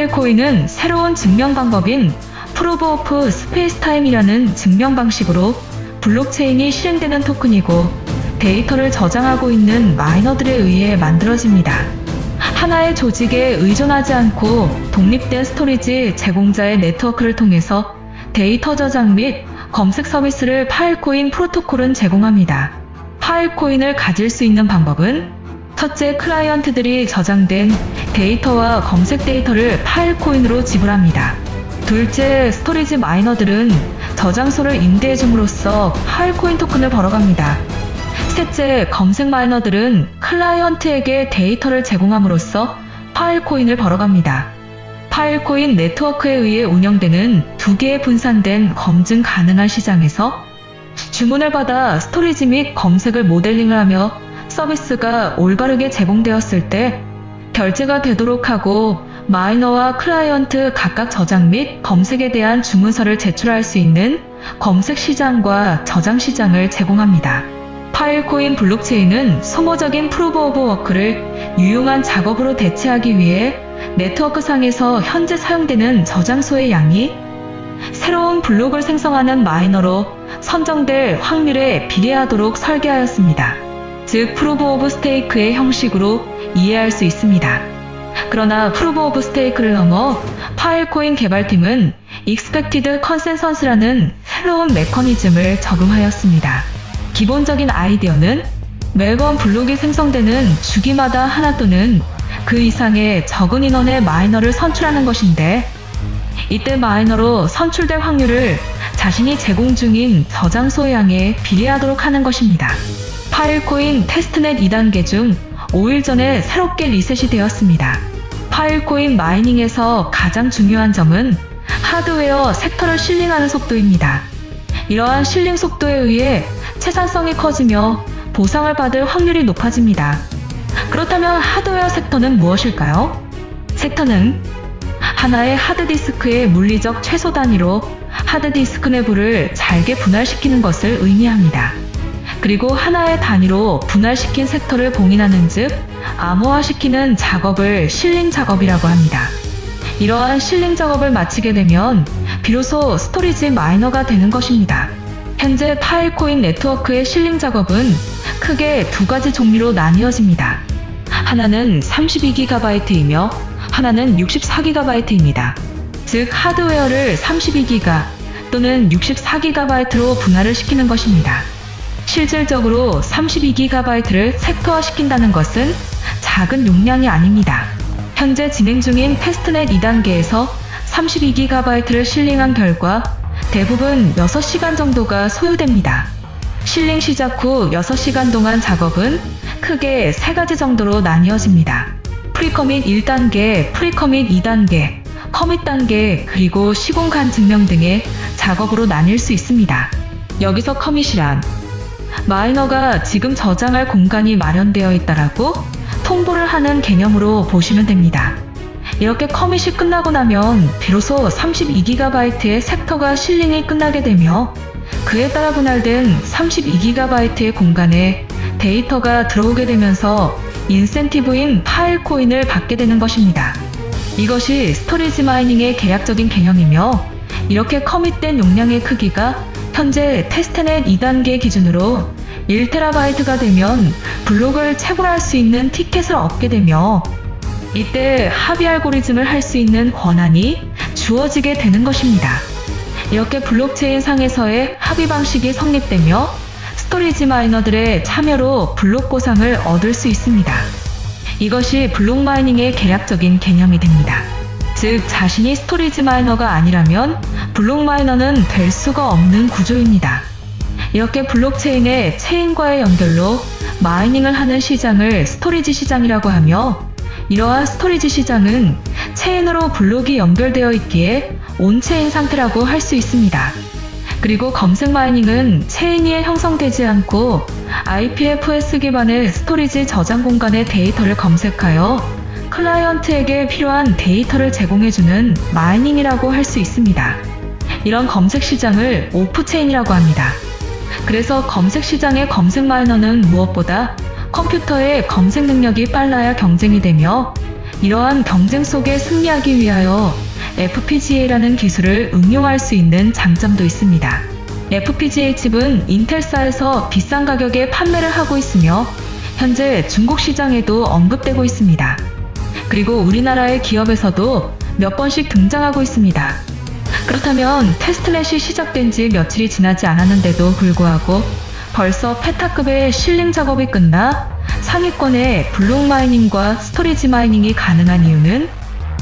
파일코인은 새로운 증명 방법인 프루브 오브 스페이스타임이라는 증명 방식으로 블록체인이 실행되는 토큰이고 데이터를 저장하고 있는 마이너들에 의해 만들어집니다. 하나의 조직에 의존하지 않고 독립된 스토리지 제공자의 네트워크를 통해서 데이터 저장 및 검색 서비스를 파일코인 프로토콜은 제공합니다. 파일코인을 가질 수 있는 방법은 첫째, 클라이언트들이 저장된 데이터와 검색 데이터를 파일코인으로 지불합니다. 둘째, 스토리지 마이너들은 저장소를 임대해줌으로써 파일코인 토큰을 벌어갑니다. 셋째, 검색 마이너들은 클라이언트에게 데이터를 제공함으로써 파일코인을 벌어갑니다. 파일코인 네트워크에 의해 운영되는 두 개의 분산된 검증 가능한 시장에서 주문을 받아 스토리지 및 검색을 모델링을 하며 서비스가 올바르게 제공되었을 때 결제가 되도록 하고 마이너와 클라이언트 각각 저장 및 검색에 대한 주문서를 제출할 수 있는 검색 시장과 저장 시장을 제공합니다. 파일코인 블록체인은 소모적인 프루브 오브 워크를 유용한 작업으로 대체하기 위해 네트워크 상에서 현재 사용되는 저장소의 양이 새로운 블록을 생성하는 마이너로 선정될 확률에 비례하도록 설계하였습니다. 즉, 프루브 오브 스테이크의 형식으로 이해할 수 있습니다. 그러나 프루브 오브 스테이크를 넘어 파일코인 개발팀은 익스펙티드 컨센서스라는 새로운 메커니즘을 적용하였습니다. 기본적인 아이디어는 매번 블록이 생성되는 주기마다 하나 또는 그 이상의 적은 인원의 마이너를 선출하는 것인데, 이때 마이너로 선출될 확률을 자신이 제공 중인 저장소 양에 비례하도록 하는 것입니다. 파일코인 테스트넷 2단계 중 5일 전에 새롭게 리셋이 되었습니다. 파일코인 마이닝에서 가장 중요한 점은 하드웨어 섹터를 실링하는 속도입니다. 이러한 실링 속도에 의해 채산성이 커지며 보상을 받을 확률이 높아집니다. 그렇다면 하드웨어 섹터는 무엇일까요? 섹터는 하나의 하드디스크의 물리적 최소 단위로 하드디스크 내부를 잘게 분할시키는 것을 의미합니다. 그리고 하나의 단위로 분할시킨 섹터를 봉인하는 즉 암호화시키는 작업을 실링 작업이라고 합니다. 이러한 실링 작업을 마치게 되면 비로소 스토리지 마이너가 되는 것입니다. 현재 파일코인 네트워크의 실링 작업은 크게 두 가지 종류로 나뉘어집니다. 하나는 32GB이며 하나는 64GB입니다. 즉 하드웨어를 32GB 또는 64GB로 분할을 시키는 것입니다. 실질적으로 32GB를 섹터화시킨다는 것은 작은 용량이 아닙니다. 현재 진행 중인 테스트넷 2단계에서 32GB를 실링한 결과 대부분 6시간 정도가 소요됩니다. 실링 시작 후 6시간 동안 작업은 크게 3가지 정도로 나뉘어집니다. 프리커밋 1단계, 프리커밋 2단계, 커밋 단계, 그리고 시공 간 증명 등의 작업으로 나뉠 수 있습니다. 여기서 커밋이란 마이너가 지금 저장할 공간이 마련되어 있다라고 통보를 하는 개념으로 보시면 됩니다. 이렇게 커밋이 끝나고 나면 비로소 32GB의 섹터가 실링이 끝나게 되며 그에 따라 분할된 32GB의 공간에 데이터가 들어오게 되면서 인센티브인 파일코인을 받게 되는 것입니다. 이것이 스토리지 마이닝의 계약적인 개념이며 이렇게 커밋된 용량의 크기가 현재 테스트넷 2단계 기준으로 1TB가 되면 블록을 채굴할 수 있는 티켓을 얻게 되며 이때 합의 알고리즘을 할 수 있는 권한이 주어지게 되는 것입니다. 이렇게 블록체인 상에서의 합의 방식이 성립되며 스토리지 마이너들의 참여로 블록 보상을 얻을 수 있습니다. 이것이 블록 마이닝의 계약적인 개념이 됩니다. 즉 자신이 스토리지 마이너가 아니라면 블록 마이너는 될 수가 없는 구조입니다. 이렇게 블록체인의 체인과의 연결로 마이닝을 하는 시장을 스토리지 시장이라고 하며 이러한 스토리지 시장은 체인으로 블록이 연결되어 있기에 온체인 상태라고 할 수 있습니다. 그리고 검색 마이닝은 체인 위에 형성되지 않고 IPFS 기반의 스토리지 저장 공간의 데이터를 검색하여 클라이언트에게 필요한 데이터를 제공해주는 마이닝이라고 할 수 있습니다. 이런 검색 시장을 오프체인이라고 합니다. 그래서 검색 시장의 검색 마이너는 무엇보다 컴퓨터의 검색 능력이 빨라야 경쟁이 되며 이러한 경쟁 속에 승리하기 위하여 FPGA라는 기술을 응용할 수 있는 장점도 있습니다. FPGA 칩은 인텔사에서 비싼 가격에 판매를 하고 있으며 현재 중국 시장에도 언급되고 있습니다. 그리고 우리나라의 기업에서도 몇 번씩 등장하고 있습니다. 그렇다면 테스트넷이 시작된 지 며칠이 지나지 않았는데도 불구하고 벌써 페타급의 실링 작업이 끝나 상위권의 블록 마이닝과 스토리지 마이닝이 가능한 이유는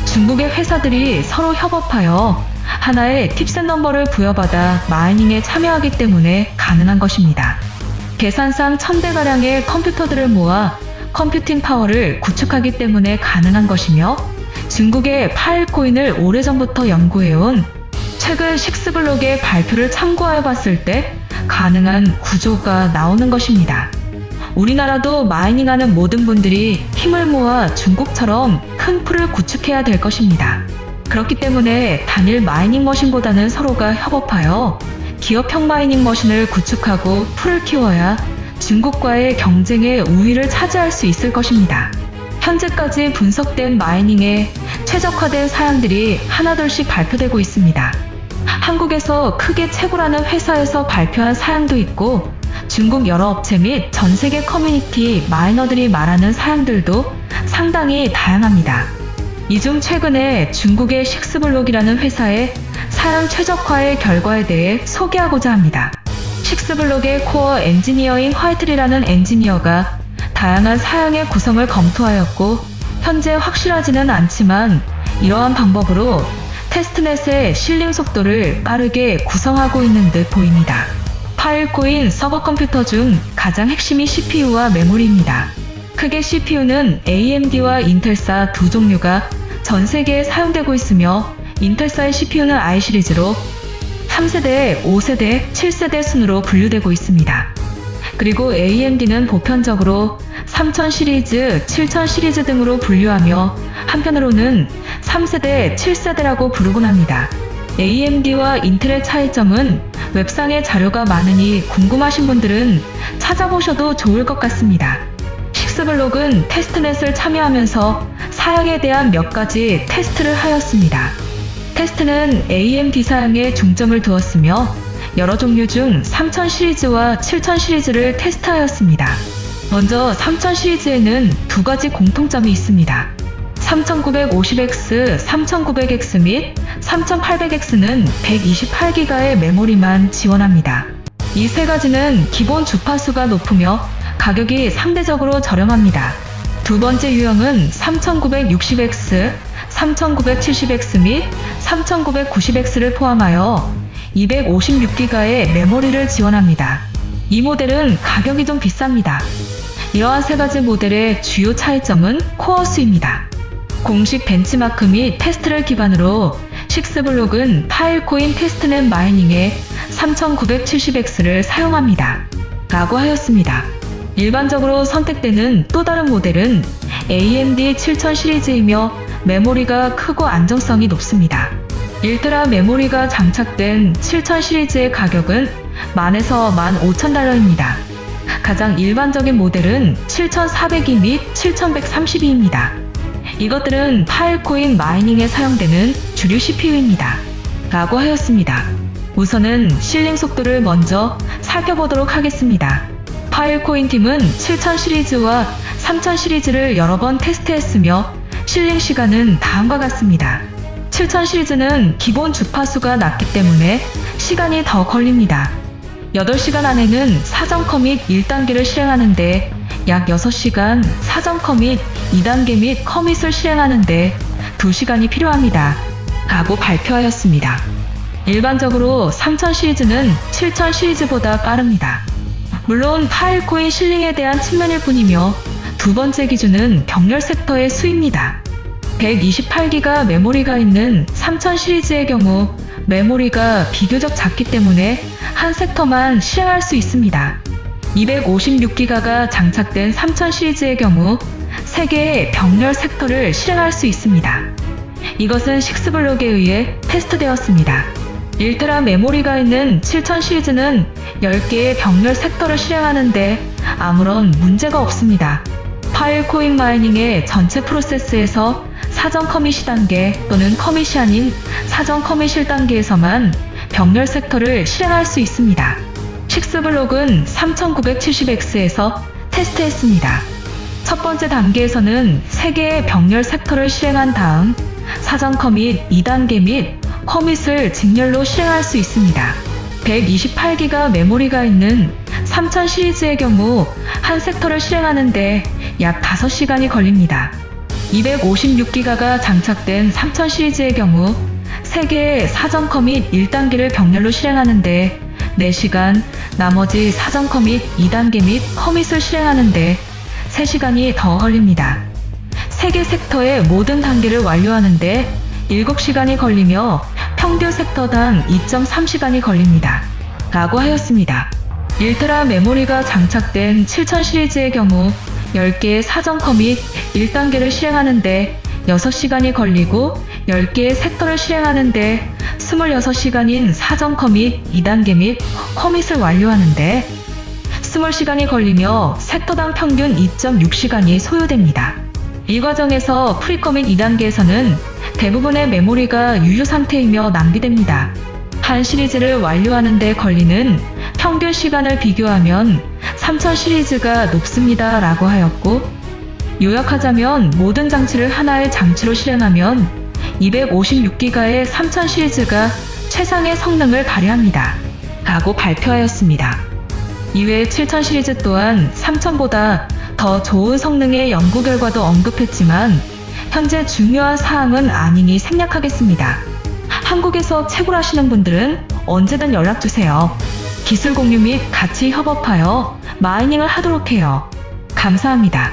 중국의 회사들이 서로 협업하여 하나의 팁셋 넘버를 부여받아 마이닝에 참여하기 때문에 가능한 것입니다. 계산상 1000대가량의 컴퓨터들을 모아 컴퓨팅 파워를 구축하기 때문에 가능한 것이며 중국의 파일코인을 오래전부터 연구해온 최근 식스블록의 발표를 참고하여 봤을 때 가능한 구조가 나오는 것입니다. 우리나라도 마이닝하는 모든 분들이 힘을 모아 중국처럼 큰 풀을 구축해야 될 것입니다. 그렇기 때문에 단일 마이닝 머신보다는 서로가 협업하여 기업형 마이닝 머신을 구축하고 풀을 키워야 중국과의 경쟁의 우위를 차지할 수 있을 것입니다. 현재까지 분석된 마이닝의 최적화된 사양들이 하나둘씩 발표되고 있습니다. 한국에서 크게 최고라는 회사에서 발표한 사양도 있고 중국 여러 업체 및 전 세계 커뮤니티 마이너들이 말하는 사양들도 상당히 다양합니다. 이 중 최근에 중국의 식스블록이라는 회사의 사양 최적화의 결과에 대해 소개하고자 합니다. 식스블록의 코어 엔지니어인 화이트리라는 엔지니어가 다양한 사양의 구성을 검토하였고 현재 확실하지는 않지만 이러한 방법으로 테스트넷의 실링 속도를 빠르게 구성하고 있는 듯 보입니다. 파일코인 서버 컴퓨터 중 가장 핵심이 CPU와 메모리입니다. 크게 CPU는 AMD와 인텔사 두 종류가 전 세계에 사용되고 있으며 인텔사의 CPU는 i 시리즈로 3세대, 5세대, 7세대 순으로 분류되고 있습니다. 그리고 AMD는 보편적으로 3000 시리즈, 7000 시리즈 등으로 분류하며 한편으로는 3세대, 7세대라고 부르곤 합니다. AMD와 인텔의 차이점은 웹상에 자료가 많으니 궁금하신 분들은 찾아보셔도 좋을 것 같습니다. 식스블록은 테스트넷을 참여하면서 사양에 대한 몇 가지 테스트를 하였습니다. 테스트는 AMD 사양에 중점을 두었으며 여러 종류 중 3000 시리즈와 7000 시리즈를 테스트하였습니다. 먼저 3000 시리즈에는 두 가지 공통점이 있습니다. 3950X, 3900X 및 3800X는 128GB의 메모리만 지원합니다. 이 세 가지는 기본 주파수가 높으며 가격이 상대적으로 저렴합니다. 두 번째 유형은 3960X, 3970X 및 3990X를 포함하여 256GB의 메모리를 지원합니다. 이 모델은 가격이 좀 비쌉니다. 이러한 세 가지 모델의 주요 차이점은 코어 수입니다. 공식 벤치마크 및 테스트를 기반으로 식스블록은 파일코인 테스트넷 마이닝에 3970X를 사용합니다. 라고 하였습니다. 일반적으로 선택되는 또 다른 모델은 AMD 7000 시리즈이며 메모리가 크고 안정성이 높습니다. 1테라 메모리가 장착된 7000 시리즈의 가격은 10,000에서 15,000달러입니다. 가장 일반적인 모델은 7400E 및 7132입니다. 이것들은 파일코인 마이닝에 사용되는 주류 CPU입니다. 라고 하였습니다. 우선은 실링 속도를 먼저 살펴보도록 하겠습니다. 파일코인 팀은 7000 시리즈와 3000 시리즈를 여러 번 테스트했으며 실링 시간은 다음과 같습니다. 7000 시리즈는 기본 주파수가 낮기 때문에 시간이 더 걸립니다. 8시간 안에는 사전 커밋 1단계를 실행하는데 약 6시간 사전 커밋 2단계 및 커밋을 실행하는데 2시간이 필요합니다. 라고 발표하였습니다. 일반적으로 3000 시리즈는 7000 시리즈보다 빠릅니다. 물론 파일코인 실링에 대한 측면일 뿐이며 두 번째 기준은 병렬 섹터의 수입니다. 128GB 메모리가 있는 3000 시리즈의 경우 메모리가 비교적 작기 때문에 한 섹터만 실행할 수 있습니다. 256GB가 장착된 3000 시리즈의 경우 3개의 병렬 섹터를 실행할 수 있습니다. 이것은 식스블록에 의해 테스트되었습니다. 1테라 메모리가 있는 7000 시리즈는 10개의 병렬 섹터를 실행하는데 아무런 문제가 없습니다. 파일코인 마이닝의 전체 프로세스에서 사전 커밋 단계 또는 커밋이 아닌 사전 커밋 단계에서만 병렬 섹터를 실행할 수 있습니다. 식스블록은 3970X에서 테스트했습니다. 첫 번째 단계에서는 3개의 병렬 섹터를 실행한 다음 사전 커밋 2단계 및 커밋을 직렬로 실행할 수 있습니다. 128기가 메모리가 있는 3000 시리즈의 경우 한 섹터를 실행하는데 약 5시간이 걸립니다. 256기가가 장착된 3000 시리즈의 경우 3개의 사전 커밋 1단계를 병렬로 실행하는데 4시간, 나머지 사전 커밋 2단계 및 커밋을 실행하는데 3시간이 더 걸립니다. 3개 섹터의 모든 단계를 완료하는데 7시간이 걸리며 평균 섹터당 2.3시간이 걸립니다. 라고 하였습니다. 1테라 메모리가 장착된 7000 시리즈의 경우 10개의 사전 커밋 1단계를 실행하는데 6시간이 걸리고 10개의 섹터를 실행하는데 26시간인 사전 커밋 2단계 및 커밋을 완료하는데 20시간이 걸리며 섹터당 평균 2.6시간이 소요됩니다. 이 과정에서 프리커밋 2단계에서는 대부분의 메모리가 유효 상태이며 낭비됩니다. 한 시리즈를 완료하는 데 걸리는 평균 시간을 비교하면 3000 시리즈가 높습니다 라고 하였고, 요약하자면 모든 장치를 하나의 장치로 실행하면 256기가의 3000 시리즈가 최상의 성능을 발휘합니다 라고 발표하였습니다. 이외에 7000 시리즈 또한 3000보다 더 좋은 성능의 연구 결과도 언급했지만 현재 중요한 사항은 아니니 생략하겠습니다. 한국에서 채굴하시는 분들은 언제든 연락주세요. 기술 공유 및 같이 협업하여 마이닝을 하도록 해요. 감사합니다.